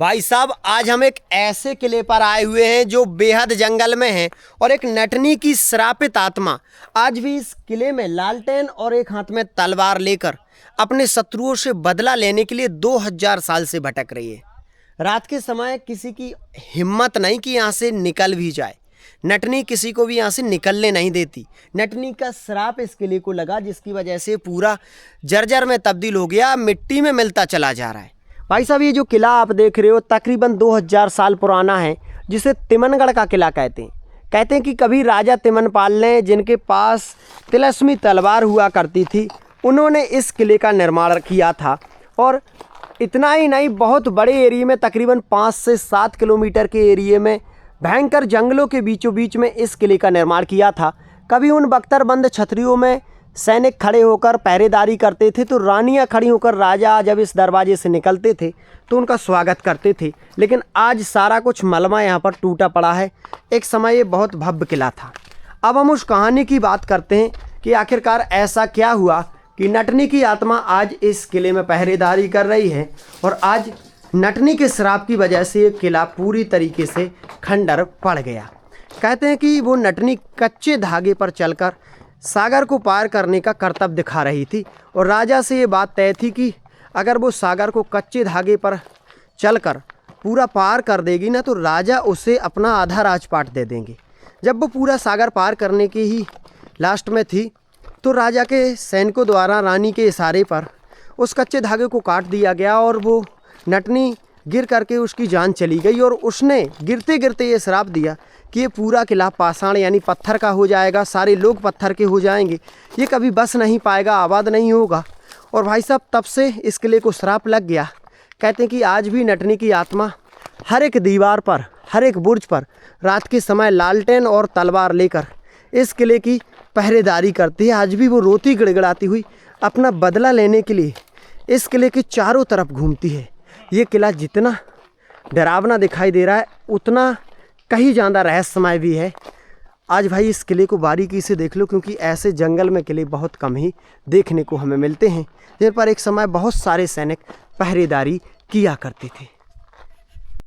भाई साहब, आज हम एक ऐसे किले पर आए हुए हैं जो बेहद जंगल में है और एक नटनी की श्रापित आत्मा आज भी इस किले में लालटेन और एक हाथ में तलवार लेकर अपने शत्रुओं से बदला लेने के लिए 2000 साल से भटक रही है। रात के समय किसी की हिम्मत नहीं कि यहाँ से निकल भी जाए। नटनी किसी को भी यहाँ से निकलने नहीं देती। नटनी का श्राप इस किले को लगा, जिसकी वजह से पूरा जर्जर में तब्दील हो गया, मिट्टी में मिलता चला जा रहा है। भाई साहब, ये जो किला आप देख रहे हो तकरीबन 2000 साल पुराना है, जिसे तिमनगढ़ का किला कहते हैं। कहते हैं कि कभी राजा तिमनपाल ने, जिनके पास तिलस्मी तलवार हुआ करती थी, उन्होंने इस किले का निर्माण किया था। और इतना ही नहीं, बहुत बड़े एरिया में, तकरीबन 5 से 7 किलोमीटर के एरिया में भयंकर जंगलों के बीचों बीच में इस किले का निर्माण किया था। कभी उन बख्तरबंद छतरियों में सैनिक खड़े होकर पहरेदारी करते थे, तो रानियां खड़ी होकर राजा जब इस दरवाजे से निकलते थे तो उनका स्वागत करते थे। लेकिन आज सारा कुछ मलबा यहाँ पर टूटा पड़ा है। एक समय ये बहुत भव्य किला था। अब हम उस कहानी की बात करते हैं कि आखिरकार ऐसा क्या हुआ कि नटनी की आत्मा आज इस किले में पहरेदारी कर रही है और आज नटनी के श्राप की वजह से ये किला पूरी तरीके से खंडर पड़ गया। कहते हैं कि वो नटनी कच्चे धागे पर चलकर सागर को पार करने का करतब दिखा रही थी और राजा से ये बात तय थी कि अगर वो सागर को कच्चे धागे पर चलकर पूरा पार कर देगी ना, तो राजा उसे अपना आधा राजपाट दे देंगे। जब वो पूरा सागर पार करने की ही लास्ट में थी तो राजा के सैनिकों द्वारा रानी के इशारे पर उस कच्चे धागे को काट दिया गया और वो नटनी गिर करके उसकी जान चली गई। और उसने गिरते गिरते ये श्राप दिया कि ये पूरा किला पाषाण यानी पत्थर का हो जाएगा, सारे लोग पत्थर के हो जाएंगे, ये कभी बस नहीं पाएगा, आबाद नहीं होगा। और भाई साहब, तब से इस किले को श्राप लग गया। कहते हैं कि आज भी नटनी की आत्मा हर एक दीवार पर, हर एक बुर्ज पर रात के समय लालटेन और तलवार लेकर इस किले की पहरेदारी करती है। आज भी वो रोती गिड़गिड़ाती हुई अपना बदला लेने के लिए इस किले के चारों तरफ घूमती है। ये किला जितना डरावना दिखाई दे रहा है, उतना कहीं ज़्यादा रहस्यमय भी है। आज भाई इस किले को बारीकी से देख लो, क्योंकि ऐसे जंगल में किले बहुत कम ही देखने को हमें मिलते हैं, जिन पर एक समय बहुत सारे सैनिक पहरेदारी किया करते थे।